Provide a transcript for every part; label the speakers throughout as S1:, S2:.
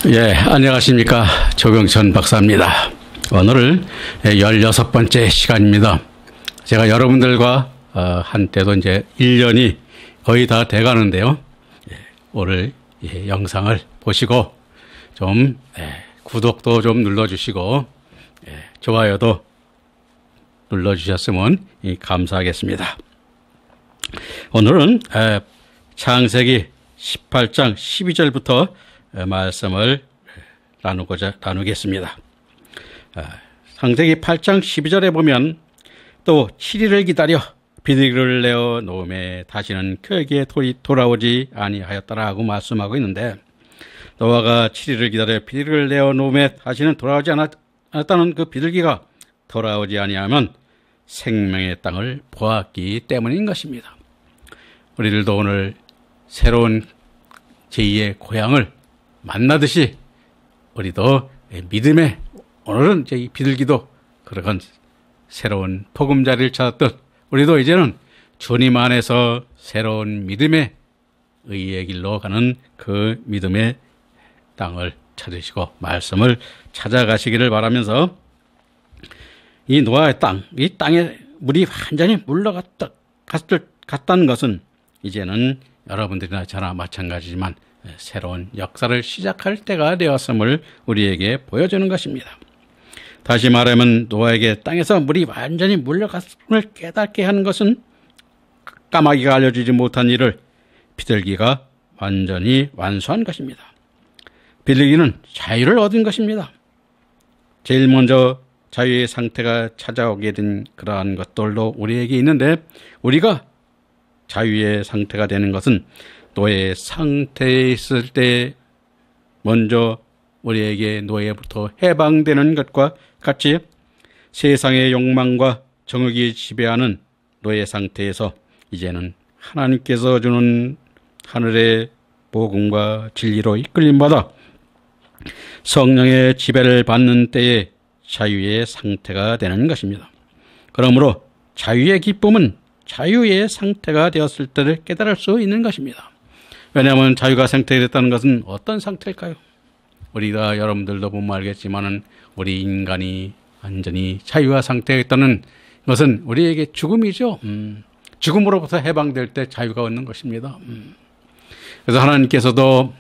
S1: 예, 안녕하십니까. 조경천 박사입니다. 오늘은 16번째 시간입니다. 제가 여러분들과 한때도 이제 1년이 거의 다 돼 가는데요. 오늘 영상을 보시고 좀 구독도 좀 눌러주시고 좋아요도 눌러주셨으면 감사하겠습니다. 오늘은 창세기 18장 12절부터 말씀을 나누겠습니다. 창세기 8장 12절에 보면 또 7일을 기다려 비둘기를 내어 놓음에 다시는 그에게 돌아오지 아니하였더라 고 말씀하고 있는데, 노아가 7일을 기다려 비둘기를 내어 놓음에 다시는 돌아오지 않았다는 그 비둘기가 돌아오지 아니하면 생명의 땅을 보았기 때문인 것입니다. 우리들도 오늘 새로운 제2의 고향을 만나듯이 우리도 믿음의, 오늘은 이 비둘기도 그런 새로운 보금자리를 찾았듯 우리도 이제는 주님 안에서 새로운 믿음의 의의 길로 가는 그 믿음의 땅을 찾으시고 말씀을 찾아가시기를 바라면서, 이 노아의 땅, 이 땅에 물이 완전히 물러갔다는 것은 이제는 여러분들이나 저나 마찬가지지만 새로운 역사를 시작할 때가 되었음을 우리에게 보여주는 것입니다. 다시 말하면 노아에게 땅에서 물이 완전히 물러갔음을 깨닫게 하는 것은 까마귀가 알려주지 못한 일을 비둘기가 완전히 완수한 것입니다. 비둘기는 자유를 얻은 것입니다. 제일 먼저 자유의 상태가 찾아오게 된 그러한 것들도 우리에게 있는데, 우리가 자유의 상태가 되는 것은 노예의 상태에 있을 때 먼저 우리에게 노예부터 해방되는 것과 같이 세상의 욕망과 정욕이 지배하는 노예 상태에서 이제는 하나님께서 주는 하늘의 복음과 진리로 이끌림받아 성령의 지배를 받는 때에 자유의 상태가 되는 것입니다. 그러므로 자유의 기쁨은 자유의 상태가 되었을 때를 깨달을 수 있는 것입니다. 왜냐하면 자유가 상태됐다는 것은 어떤 상태일까요? 우리가 여러분들도 보면 알겠지만은 우리 인간이 완전히 자유화 상태에 있다는 것은 우리에게 죽음이죠. 죽음으로부터 해방될 때 자유가 얻는 것입니다. 그래서 하나님께서도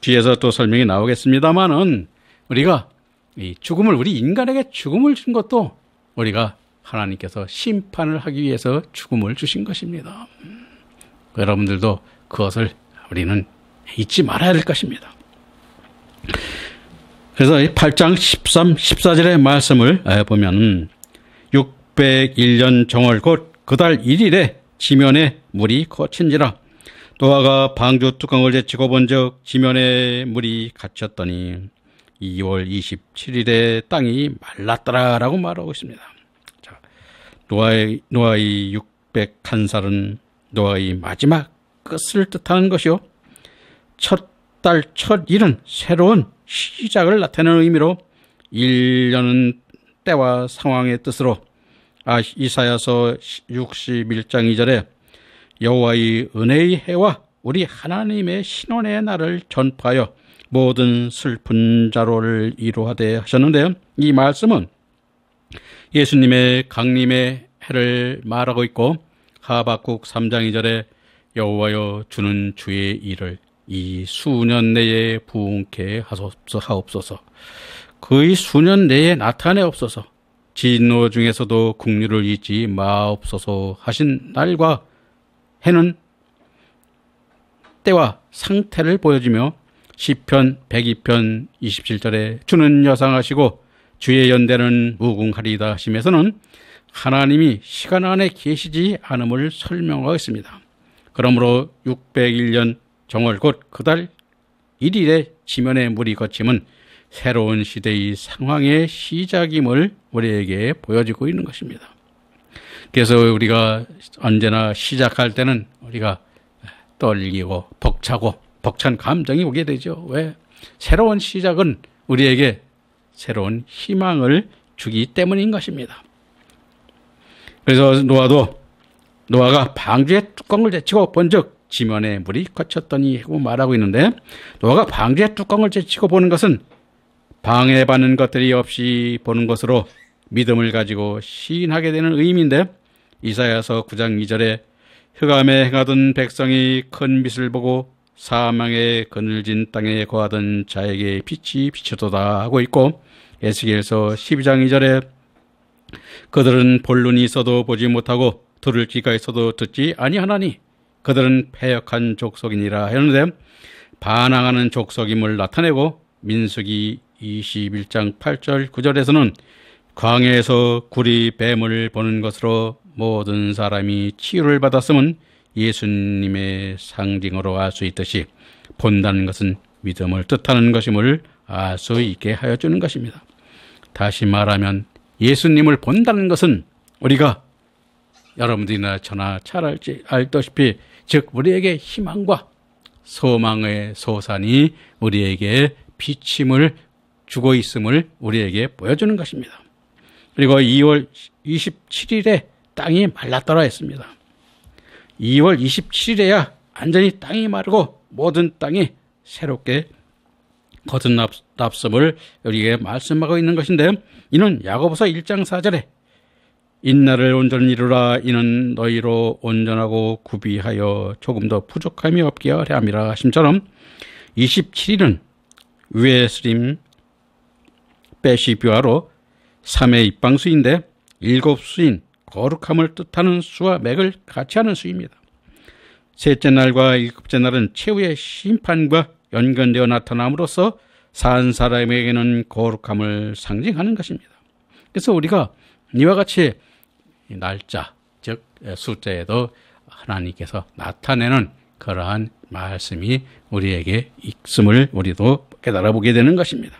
S1: 뒤에서 또 설명이 나오겠습니다만은 우리가 이 죽음을, 우리 인간에게 죽음을 준 것도 우리가 하나님께서 심판을 하기 위해서 죽음을 주신 것입니다. 여러분들도 그것을 우리는 잊지 말아야 될 것입니다. 그래서 8장 13, 14절의 말씀을 보면 601년 정월 곧 그달 1일에 지면에 물이 거친지라 노아가 방주 뚜껑을 제치고 본즉 지면에 물이 갇혔더니 2월 27일에 땅이 말랐더라 라고 말하고 있습니다. 자, 노아의 601살은 노아의 마지막 끝을 뜻하는 것이요, 첫 달 첫 일은 새로운 시작을 나타내는 의미로 1년은 때와 상황의 뜻으로 이사야서 61장 2절에 여호와의 은혜의 해와 우리 하나님의 신원의 날을 전파하여 모든 슬픈 자로를 이루하되 하셨는데요, 이 말씀은 예수님의 강림의 해를 말하고 있고, 하박국 3장 2절에 여호와여 주는 주의 일을 이 수년 내에 부응케 하옵소서. 그의 수년 내에 나타내옵소서. 진노 중에서도 국류를 잊지 마옵소서 하신 날과 해는 때와 상태를 보여주며, 시편 102편 27절에 주는 여상하시고 주의 연대는 무궁하리다 하시면서는 하나님이 시간 안에 계시지 않음을 설명하고 있습니다. 그러므로 601년 정월 곧 그달 1일에 지면에 물이 거침은 새로운 시대의 상황의 시작임을 우리에게 보여주고 있는 것입니다. 그래서 우리가 언제나 시작할 때는 우리가 떨리고 벅찬 감정이 오게 되죠. 왜? 새로운 시작은 우리에게 새로운 희망을 주기 때문인 것입니다. 그래서 노아가 방주의 뚜껑을 제치고 본즉 지면에 물이 거쳤더니 하고 말하고 있는데, 노아가 방주의 뚜껑을 제치고 보는 것은 방해받는 것들이 없이 보는 것으로 믿음을 가지고 시인하게 되는 의미인데, 이사야서 9장 2절에 흑암에 행하던 백성이 큰 빛을 보고 사망의 그늘진 땅에 거하던 자에게 빛이 비치도다 하고 있고, 에스겔서 12장 2절에 그들은 볼 눈이 있어도 보지 못하고 들을 귀가 있어도 듣지 아니하나니 그들은 패역한 족속이니라 하는데, 반항하는 족속임을 나타내고, 민수기 21장 8절 9절에서는 광야에서 구리 뱀을 보는 것으로 모든 사람이 치유를 받았음은 예수님의 상징으로 알 수 있듯이 본다는 것은 믿음을 뜻하는 것임을 알 수 있게 하여 주는 것입니다. 다시 말하면 예수님을 본다는 것은 우리가 여러분들이나 저나 잘 알다시피 즉 우리에게 희망과 소망의 소산이 우리에게 비침을 주고 있음을 우리에게 보여주는 것입니다. 그리고 2월 27일에 땅이 말랐더라 했습니다. 2월 27일에야 완전히 땅이 마르고 모든 땅이 새롭게 거듭났음을 우리에게 말씀하고 있는 것인데, 이는 야고보서 1장 4절에 인나를 온전히 이루라, 이는 너희로 온전하고 구비하여 조금 더 부족함이 없게 하려 함이라 하심처럼 27일은 웨스림 베시비아로 3의 입방수인데 7수인 거룩함을 뜻하는 수와 맥을 같이 하는 수입니다. 셋째 날과 일곱째 날은 최후의 심판과 연관되어 나타남으로써 산 사람에게는 거룩함을 상징하는 것입니다. 그래서 우리가 이와 같이 날짜, 즉 숫자에도 하나님께서 나타내는 그러한 말씀이 우리에게 있음을 우리도 깨달아 보게 되는 것입니다.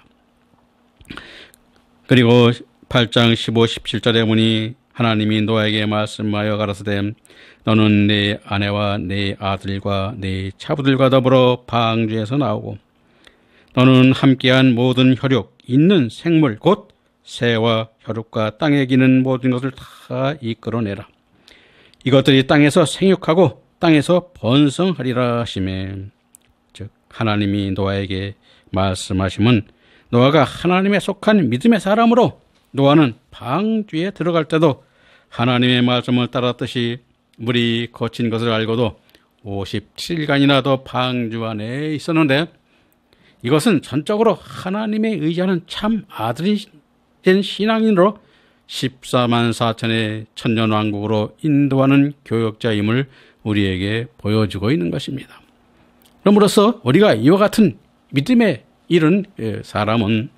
S1: 그리고 8장 15, 17절에 보니 하나님이 노아에게 말씀하여 가라사대 너는 내 아내와 내 아들과 내 차부들과 더불어 방주에서 나오고 너는 함께한 모든 혈육 있는 생물 곧 새와 혈육과 땅에 기는 모든 것을 다 이끌어내라. 이것들이 땅에서 생육하고 땅에서 번성하리라 하시매, 즉 하나님이 노아에게 말씀하심은 노아가 하나님에 속한 믿음의 사람으로 노아는 방주에 들어갈 때도 하나님의 말씀을 따랐듯이 물이 거친 것을 알고도 57일간이나 더 방주 안에 있었는데, 이것은 전적으로 하나님에 의지하는 참 아들이 된 신앙인으로 14만 4천의 천년왕국으로 인도하는 교역자임을 우리에게 보여주고 있는 것입니다. 그럼으로써 우리가 이와 같은 믿음에 이른 사람은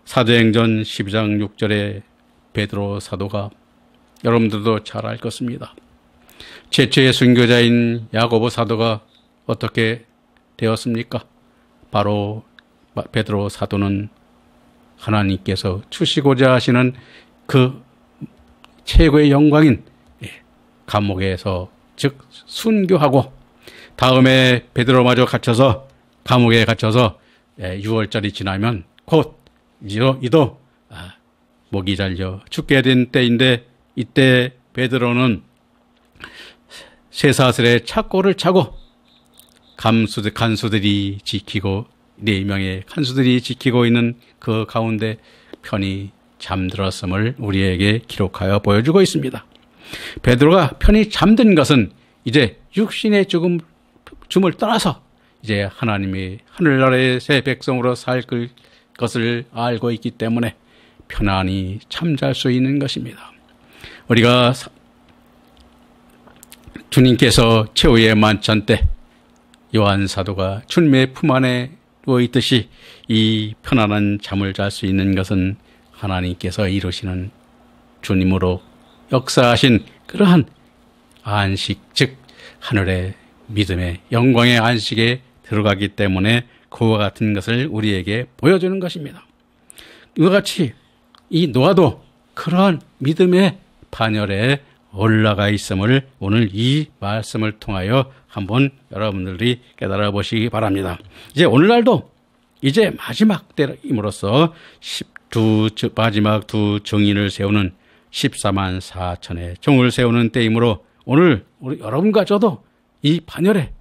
S1: 사도행전 12장 6절에 베드로 사도가 여러분들도 잘 알 것입니다. 최초의 순교자인 야고보 사도가 어떻게 되었습니까? 바로 베드로 사도는 하나님께서 주시고자 하시는 그 최고의 영광인 감옥에서 즉 순교하고, 다음에 베드로마저 갇혀서 감옥에 갇혀서 6월절이 지나면 곧 이도 목이 잘려 죽게 된 때인데, 이때 베드로는 쇠사슬에 착고를 차고 간수들이 지키고 4명의 간수들이 지키고 있는 그 가운데 편히 잠들었음을 우리에게 기록하여 보여주고 있습니다. 베드로가 편히 잠든 것은 이제 육신의 죽음을 떠나서 이제 하나님이 하늘나라의 새 백성으로 살 것을 알고 있기 때문에 편안히 잠잘 수 있는 것입니다. 우리가 주님께서 최후의 만찬 때 요한 사도가 주님의 품 안에 누워 있듯이 이 편안한 잠을 잘 수 있는 것은 하나님께서 이루시는 주님으로 역사하신 그러한 안식, 즉 하늘의 믿음의 영광의 안식에 들어가기 때문에 그와 같은 것을 우리에게 보여주는 것입니다. 이와 같이 이 노아도 그러한 믿음의 반열에 올라가 있음을 오늘 이 말씀을 통하여 한번 여러분들이 깨달아 보시기 바랍니다. 이제 오늘날도 이제 마지막 때임으로써 마지막 두 정인을 세우는 14만 4천의 종을 세우는 때이므로 오늘 우리 여러분과 저도 이 반열에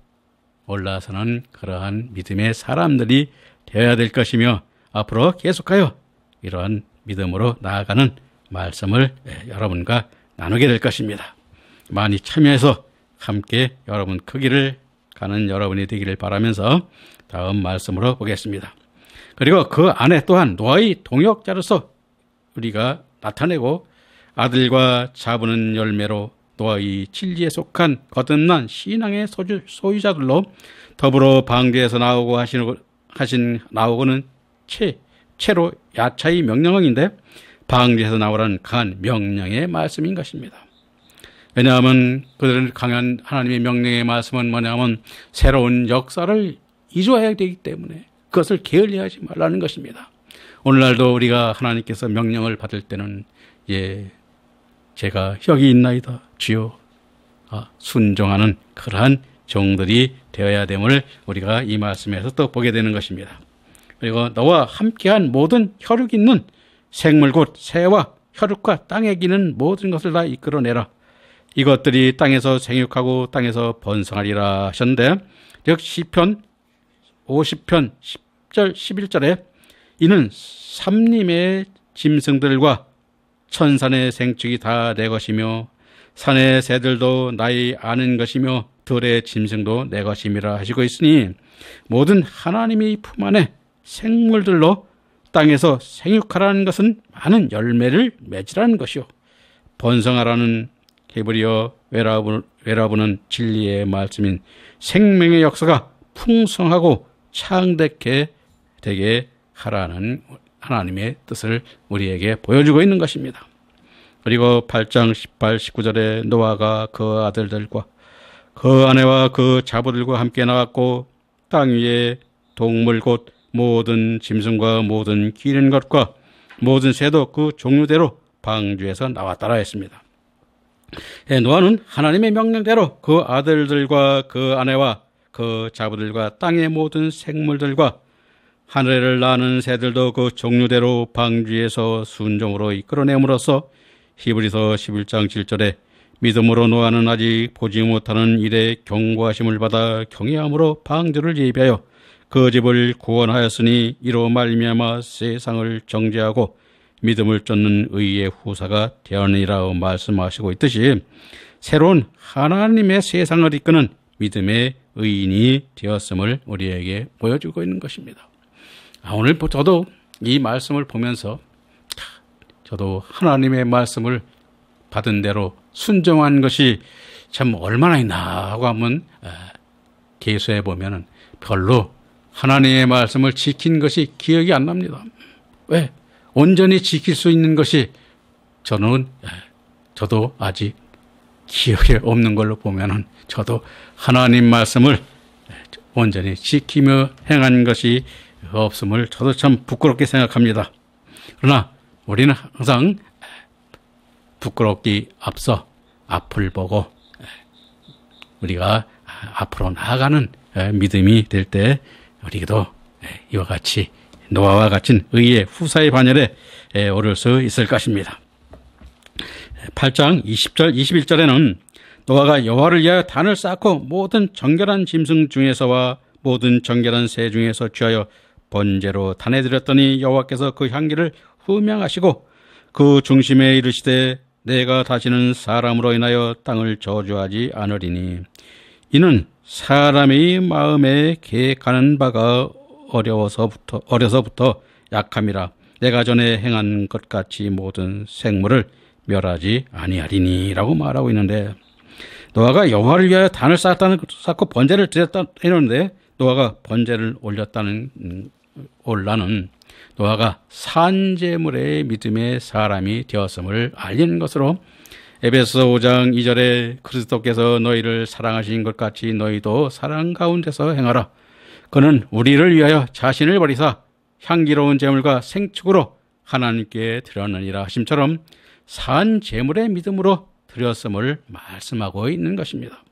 S1: 올라서는 그러한 믿음의 사람들이 되어야 될 것이며 앞으로 계속하여 이러한 믿음으로 나아가는 말씀을 여러분과 나누게 될 것입니다. 많이 참여해서 함께 여러분 그 길을 가는 여러분이 되기를 바라면서 다음 말씀으로 보겠습니다. 그리고 그 안에 또한 노아의 동역자로서 우리가 나타내고 아들과 자부는 열매로 노아의 진리에 속한 거듭난 신앙의 소유자들로 더불어 방주에서 나오고는 채로 야차의 명령어인데 방주에서 나오라는 강한 명령의 말씀인 것입니다. 왜냐하면 그들은 강한 하나님의 명령의 말씀은 뭐냐면 새로운 역사를 이루어야 되기 때문에 그것을 게을리하지 말라는 것입니다. 오늘날도 우리가 하나님께서 명령을 받을 때는 제가 여기 있나이다 주여 순종하는 그러한 종들이 되어야 됨을 우리가 이 말씀에서 또 보게 되는 것입니다. 그리고 너와 함께한 모든 혈육 있는 생물 곧 새와 혈육과 땅에 기는 모든 것을 다 이끌어내라. 이것들이 땅에서 생육하고 땅에서 번성하리라 하셨는데 즉 시편 50편 10절 11절에 이는 삼림의 짐승들과 천산의 생축이 다 내 것이며 산의 새들도 나의 아는 것이며 들의 짐승도 내 것임이라 하시고 있으니 모든 하나님의 품 안에 생물들로 땅에서 생육하라는 것은 많은 열매를 맺으라는 것이요 번성하라는 히브리어 외라브는 진리의 말씀인 생명의 역사가 풍성하고 창대케 되게 하라는 하나님의 뜻을 우리에게 보여주고 있는 것입니다. 그리고 8장 18, 19절에 노아가 그 아들들과 그 아내와 그 자부들과 함께 나왔고 땅 위에 동물 곧 모든 짐승과 모든 기른 것과 모든 새도 그 종류대로 방주에서 나왔다라 했습니다. 노아는 하나님의 명령대로 그 아들들과 그 아내와 그 자부들과 땅의 모든 생물들과 하늘을 나는 새들도 그 종류대로 방주에서 순종으로 이끌어내므로써 히브리서 11장 7절에 믿음으로 노아는 아직 보지 못하는 일에 경고하심을 받아 경외함으로 방주를 예비하여 그 집을 구원하였으니 이로 말미암아 세상을 정죄하고 믿음을 쫓는 의의 후사가 되었느니라 말씀하시고 있듯이 새로운 하나님의 세상을 이끄는 믿음의 의인이 되었음을 우리에게 보여주고 있는 것입니다. 오늘 저도 이 말씀을 보면서 저도 하나님의 말씀을 받은 대로 순종한 것이 참 얼마나 있나 하고 한번 계수해 보면 별로 하나님의 말씀을 지킨 것이 기억이 안 납니다. 왜? 온전히 지킬 수 있는 것이 저도 아직 기억에 없는 걸로 보면은 저도 하나님 말씀을 온전히 지키며 행한 것이 없음을 저도 참 부끄럽게 생각합니다. 그러나 우리는 항상 부끄럽기 앞서 앞을 보고 우리가 앞으로 나아가는 믿음이 될 때 우리도 이와 같이 노아와 같은 의의 후사의 반열에 오를 수 있을 것입니다. 8장 20절 21절에는 노아가 여호와를 위하여 단을 쌓고 모든 정결한 짐승 중에서와 모든 정결한 새 중에서 취하여 번제로 단에 드렸더니 여호와께서 그 향기를 흠양하시고 그 중심에 이르시되 내가 다시는 사람으로 인하여 땅을 저주하지 않으리니 이는 사람의 마음에 계획하는 바가 어려서부터 약함이라 내가 전에 행한 것 같이 모든 생물을 멸하지 아니하리니 라고 말하고 있는데 노아가 여호와를 위하여 단을 쌓고 번제를 드렸다 했는데 노아가 번제를 올라는 노아가 산제물의 믿음의 사람이 되었음을 알리는 것으로 에베소 5장 2절에 그리스도께서 너희를 사랑하신 것 같이 너희도 사랑 가운데서 행하라. 그는 우리를 위하여 자신을 버리사 향기로운 제물과 생축으로 하나님께 드렸느니라 하심처럼 산제물의 믿음으로 드렸음을 말씀하고 있는 것입니다.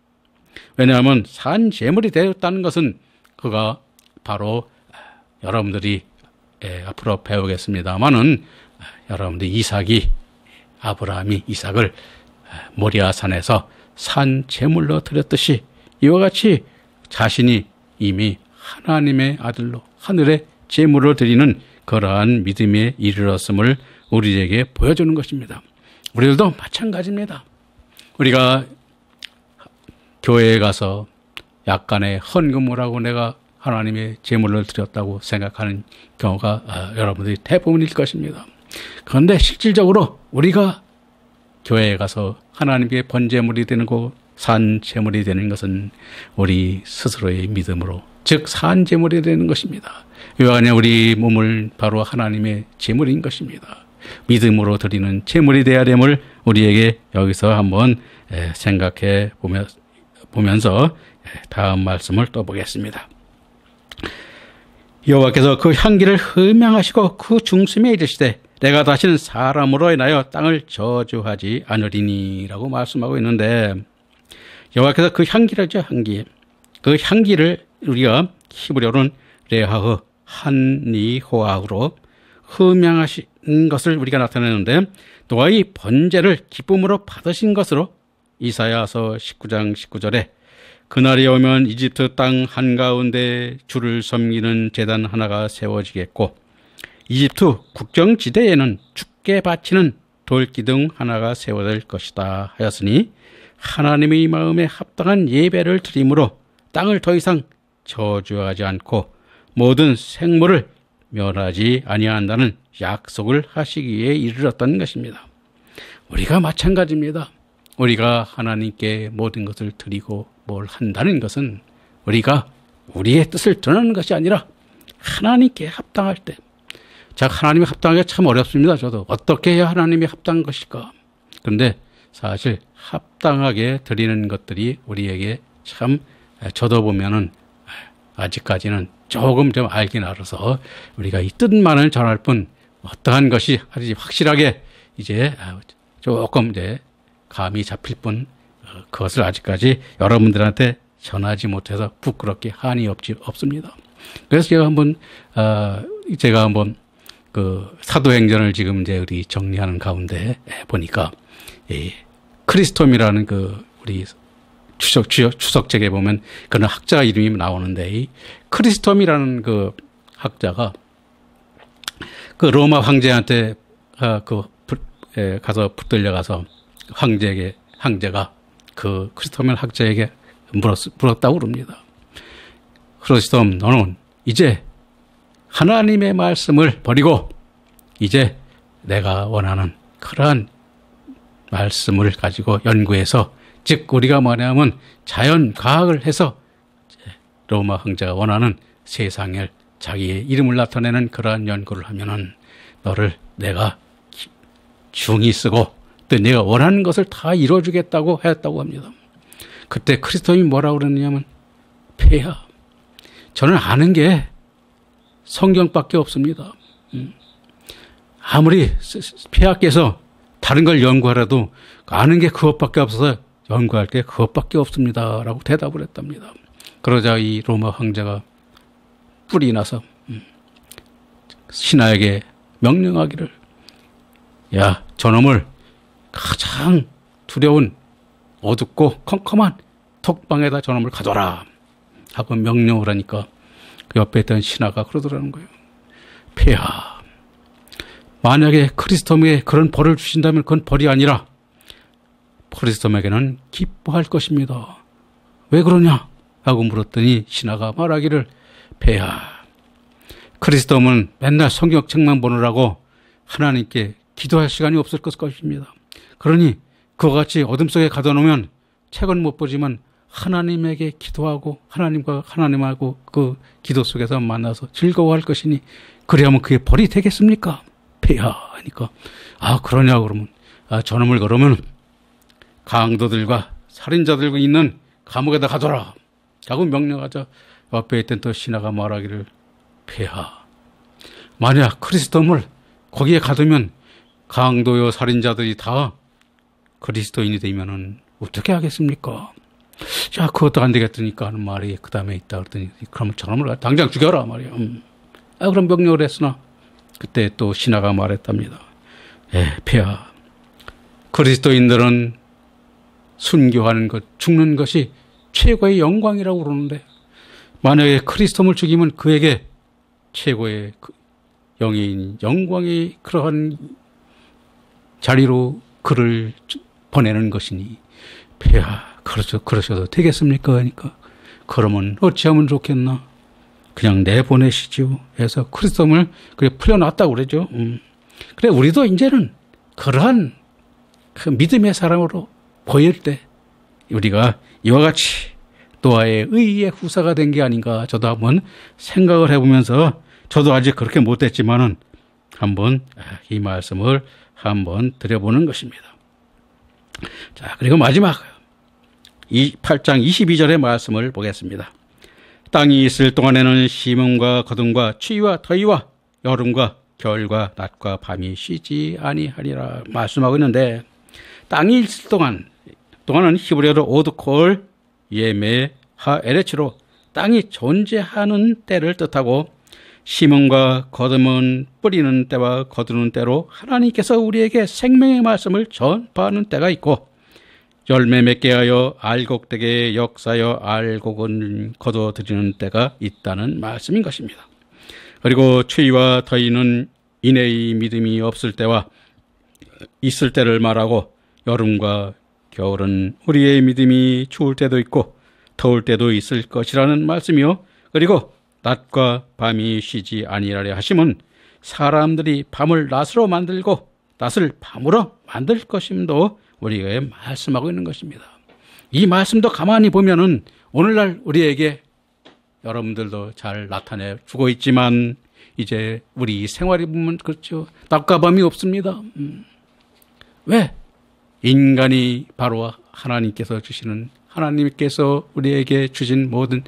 S1: 왜냐하면 산제물이 되었다는 것은 그가 바로 여러분들이 앞으로 배우겠습니다마는 여러분들 아브라함이 이삭을 모리아 산에서 산 제물로 드렸듯이 이와 같이 자신이 이미 하나님의 아들로 하늘의 제물을 드리는 그러한 믿음에 이르렀음을 우리에게 보여주는 것입니다. 우리들도 마찬가지입니다. 우리가 교회에 가서 약간의 헌금을 하고 내가 하나님의 제물을 드렸다고 생각하는 경우가 여러분들이 대부분일 것입니다. 그런데 실질적으로 우리가 교회에 가서 하나님께 번제물이 되는 거, 산 제물이 되는 것은 우리 스스로의 믿음으로, 즉 산 제물이 되는 것입니다. 이와 같이 우리 몸을 바로 하나님의 제물인 것입니다. 믿음으로 드리는 제물이 되어야 됨을 우리에게 여기서 한번 생각해 보면서 다음 말씀을 또 보겠습니다. 여호와께서 그 향기를 흠양하시고 그 중심에 이르시되 내가 다시는 사람으로 인하여 땅을 저주하지 않으리니 라고 말씀하고 있는데, 여호와께서 그 향기를죠, 향기. 그 향기를 우리가 히브리어로는 레하흐 한니호아흐로 흠양하신 것을 우리가 나타내는데, 또한 이 번제를 기쁨으로 받으신 것으로 이사야서 19장 19절에 그날이 오면 이집트 땅 한가운데 주를 섬기는 제단 하나가 세워지겠고 이집트 국경지대에는 주께 바치는 돌기둥 하나가 세워질 것이다 하였으니 하나님의 마음에 합당한 예배를 드림으로 땅을 더 이상 저주하지 않고 모든 생물을 멸하지 아니한다는 약속을 하시기에 이르렀던 것입니다. 우리가 마찬가지입니다. 우리가 하나님께 모든 것을 드리고 뭘 한다는 것은 우리가 우리의 뜻을 드러내는 것이 아니라 하나님께 합당할 때, 자, 하나님이 합당하기가 참 어렵습니다. 저도 어떻게 해야 하나님이 합당한 것일까? 그런데 사실 합당하게 드리는 것들이 우리에게 참, 저도 보면은 아직까지는 조금 좀 알긴 알아서 우리가 이 뜻만을 전할 뿐 어떠한 것이 아주 확실하게 이제 조금 이제 감이 잡힐 뿐 그것을 아직까지 여러분들한테 전하지 못해서 부끄럽게 한이 없습니다. 그래서 제가 한번 그 사도행전을 지금 이제 우리 정리하는 가운데 보니까 이 크리스톰이라는 그 우리 추석책에 보면 그런 학자 이름이 나오는데, 이 크리스톰이라는 그 학자가 그 로마 황제한테 가서 붙들려 가서 황제가 그 크리스톰 학자에게 물었다고 그럽니다. 크리스톰, 너는 이제 하나님의 말씀을 버리고 이제 내가 원하는 그러한 말씀을 가지고 연구해서, 즉 우리가 뭐냐면 자연과학을 해서 로마 황제가 원하는 세상에 자기의 이름을 나타내는 그러한 연구를 하면은 너를 내가 중히 쓰고 또 내가 원하는 것을 다 이루어주겠다고 했다고 합니다. 그때 크리스토인이 뭐라고 그랬냐면, 폐하, 저는 아는 게 성경밖에 없습니다. 아무리 폐하께서 다른 걸 연구하라도 아는 게 그것밖에 없어서 연구할 게 그것밖에 없습니다 라고 대답을 했답니다. 그러자 이 로마 황제가 뿔이 나서 신하에게 명령하기를, 야, 저놈을 가장 두려운 어둡고 컴컴한 톡방에다 저놈을 가둬라 하고 명령을 하니까 그 옆에 있던 신하가 그러더라는 거예요. 폐하, 만약에 크리스톰에게 그런 벌을 주신다면 그건 벌이 아니라 크리스톰에게는 기뻐할 것입니다. 왜 그러냐 하고 물었더니 신하가 말하기를, 폐하, 크리스톰은 맨날 성경책만 보느라고 하나님께 기도할 시간이 없을 것입니다. 그러니 그와 같이 어둠 속에 가둬놓으면 책은 못 보지만 하나님에게 기도하고 하나님하고 그 기도 속에서 만나서 즐거워할 것이니 그래야만 그게 벌이 되겠습니까? 폐하 하니까, 아, 그러냐고 그러면, 저놈을 그러면 강도들과 살인자들과 있는 감옥에다 가둬라 하고 명령하자 옆에 있던 또 신하가 말하기를, 폐하, 만약 크리스톰을 거기에 가두면 강도요 살인자들이 다 그리스도인이 되면은 어떻게 하겠습니까? 자, 그것도 안 되겠다니까 하는 말이 그 다음에 있다 그랬더니, 그러면 저놈을 당장 죽여라 말이야. 그럼 명령을 했으나 그때 또 신하가 말했답니다. 폐하, 그리스도인들은 순교하는 것, 죽는 것이 최고의 영광이라고 그러는데 만약에 크리스토를 죽이면 그에게 최고의 영예인, 영광의 그러한 자리로 그를 보내는 것이니 폐하 그러셔도 되겠습니까? 하니까 그러면 어찌하면 좋겠나? 그냥 내보내시지요. 해서 크리스토를 그래 풀려놨다고 그러죠. 그래 우리도 이제는 그러한 그 믿음의 사람으로 보일 때 우리가 이와 같이 노아의 의의 후사가 된 게 아닌가 저도 한번 생각을 해보면서 저도 아직 그렇게 못됐지만은 한번 이 말씀을 한번 드려보는 것입니다. 자, 그리고 마지막 8장 22절의 말씀을 보겠습니다. 땅이 있을 동안에는 심음과 거둠과 추위와 더위와 여름과 겨울과 낮과 밤이 쉬지 아니하리라 말씀하고 있는데, 땅이 있을 동안은 히브리어로 오드콜 예메 하 에레츠로 땅이 존재하는 때를 뜻하고, 심음과 거둠은 뿌리는 때와 거두는 때로 하나님께서 우리에게 생명의 말씀을 전파하는 때가 있고, 열매 맺게 하여 알곡되게 역사하여 알곡은 거둬들이는 때가 있다는 말씀인 것입니다. 그리고 추위와 더위는 인애의 믿음이 없을 때와 있을 때를 말하고, 여름과 겨울은 우리의 믿음이 추울 때도 있고 더울 때도 있을 것이라는 말씀이요. 그리고 낮과 밤이 쉬지 아니하려 하심은 사람들이 밤을 낮으로 만들고 낮을 밤으로 만들 것임도 우리에게 말씀하고 있는 것입니다. 이 말씀도 가만히 보면은 오늘날 우리에게 여러분들도 잘 나타내 주고 있지만, 이제 우리 생활에 보면 그렇죠. 낮과 밤이 없습니다. 왜? 인간이 바로 하나님께서 우리에게 주신 모든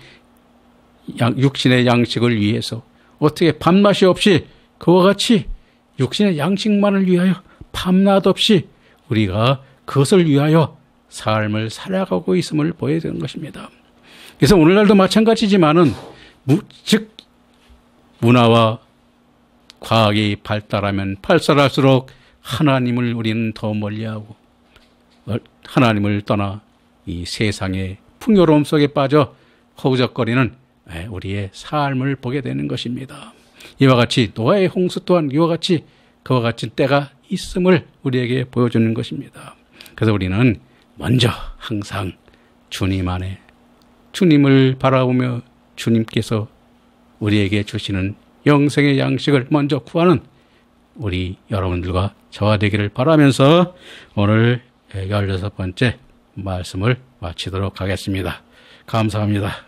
S1: 육신의 양식을 위해서 어떻게 밤낮이 없이 그와 같이 육신의 양식만을 위하여 밤낮 없이 우리가 그것을 위하여 삶을 살아가고 있음을 보여야 되는 것입니다. 그래서 오늘날도 마찬가지지만은 즉 문화와 과학이 발달하면 발달할수록 하나님을 우리는 더 멀리하고 하나님을 떠나 이 세상의 풍요로움 속에 빠져 허우적거리는 우리의 삶을 보게 되는 것입니다. 이와 같이 노아의 홍수 또한 이와 같이 그와 같은 때가 있음을 우리에게 보여주는 것입니다. 그래서 우리는 먼저 항상 주님 안에 주님을 바라보며 주님께서 우리에게 주시는 영생의 양식을 먼저 구하는 우리 여러분들과 저와 되기를 바라면서 오늘 16번째 말씀을 마치도록 하겠습니다. 감사합니다.